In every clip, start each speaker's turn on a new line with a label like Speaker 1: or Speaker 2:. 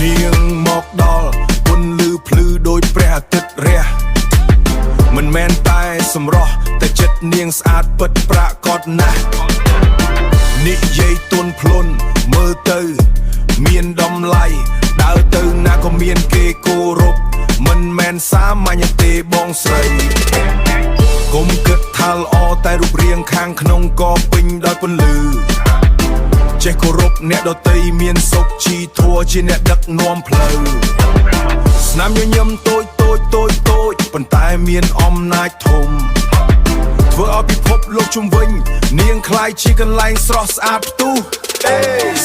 Speaker 1: នាងមកដល់ពន្លឺភ្លឺដោយព្រះអាទិត្យរះមិនមែនតែសម្រស់តែចិត្តនាងស្អាតពិតប្រាកដណាស់និយាយទន់ភ្លន់មើលទៅមានតម្លៃដើរទៅណាក៏មានគេគោរពមិនមែនសាមញ្ញទេបងស្រីកុំគិតថាល្អតែរូបរាងខាងក្នុងក៏ពេញដោយពន្លឺចេះគោរពអ្នកដទៃមានសុខជីធัวជាអ្នកដឹកនាំផ្លូវស្នាមញញឹមតូចប៉ុន្តែមានអំណាចធំធ្វើឲ្យពិភពលោកជុំវិញនាងคล้ายជាកន្លែងស្រស់ស្អាតផ្ទុះ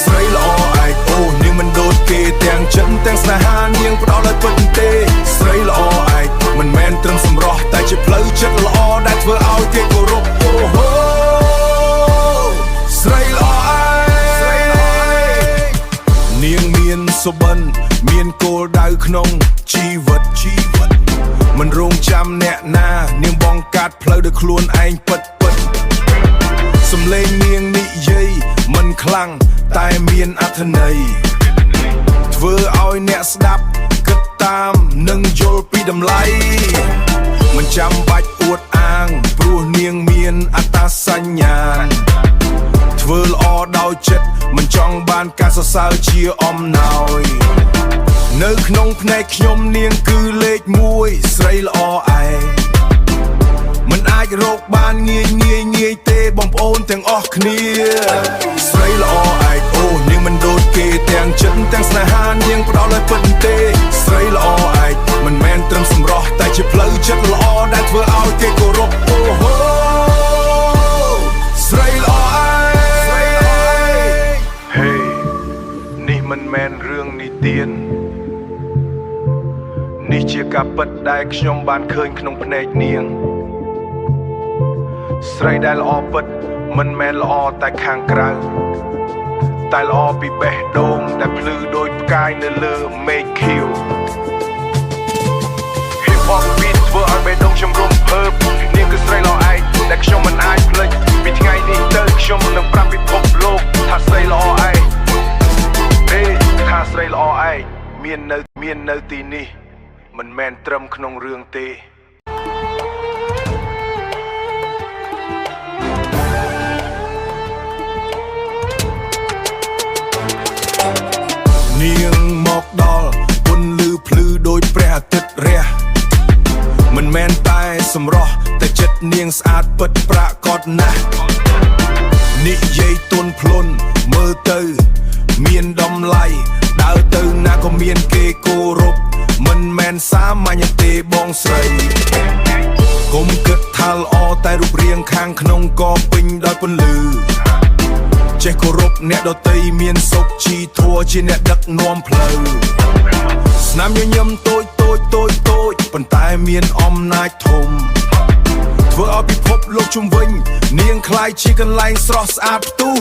Speaker 1: ស្រីល្អឯកអូនាងមិនដូចគេទាំងចិនទាំងស្នេហានាងផ្ដល់ឲ្យពិតទេស្រីល្អឯកមិនមែនត្រឹមសម្រស់តែជាផ្លូវចិត្តល្អដែលធ្វើឲ្យគេគោរពអូហូស្រីល្អឯកនាងមានសុបិនមានគោលដៅក្នុងជីវិតមិនរងចាំអ្នកណានាងបងកាត់ផ្លូវដោយខ្លួនឯងពិតសំឡេងនាងនិយាយមិនខ្លាំងតែមានអត្ថន័យធ្វើឲ្យអ្នកស្ដាប់គិតតាមនិងយល់ពីតម្លៃមិនចាំបាច់អួតអាងព្រោះនាងមានអត្តសញ្ញាណធ្វើល្អដោយចិត្តមិនចង់បានការសរសើរជាអំណោយនៅក្នុងភ្នែកខ្ញុំនាងគឺលេខ1ស្រីល្អឯងមិនអាចរកបានងាយទេបងប្អូនទាំងអស់គ្នាស្រីល្អឯកអូនាងមិនដូចគេទាំងចិនទាំងស្នេហានាងផ្ដល់ឲ្យពិតទេស្រីល្អឯកមិនមែនត្រឹមសម្រស់តែជាផ្លូវចិត្តល្អដែលធ្វើឲ្យគេគោរពអូហូស្រីល្អឯកហេនេះមិនមែនរឿងនិទាននេះជាការពិតដែលខ្ញុំបានឃើញក្នុងភ្នែកនាងស្រីដែលល្អពិតមិនមែនល្អតែខាងក្រៅតែល្អពីបេះដូងដែលភ្លឺដូចផ្កាយនៅលើមេឃខៀវ Hip Hop Beat ធ្វើឲ្យបេះដូងខ្ញុំរំភើបនាងគឺស្រីល្អឯកដែលខ្ញុំមិនអាចភ្លេចពីថ្ងៃនេះទៅខ្ញុំនឹងប្រាប់ពិភពលោកថាស្រីល្អឯកថាស្រីល្អឯកមាននៅទីនេះមិនមែនត្រឹមក្នុងរឿងទេនាងមកដល់ពន្លឺភ្លឺដោយព្រះអាទិត្យរះមិនមែនតែសម្រស់តែចិត្តនាងស្អាតពិតប្រាកដណាស់និយាយទន់ភ្លន់មើលទៅមានតម្លៃដើរទៅណាក៏មានគេគោរពមិនមែនសាមញ្ញទេបងស្រីកុំគិតថាល្អតែរូបរាងខាងក្នុងក៏ពេញដោយពន្លឺចេះគោរពអ្នកដទៃមានសុខជីធัวជាអ្នកដឹកនាំផ្លូវស្នាមញញឹមតូចប៉ុន្តែមានអំណាចធំធ្វើឲ្យពិភពលោកជុំវិញនាងคล้ายជាកន្លែងស្រស់ស្អាតផ្ទុះ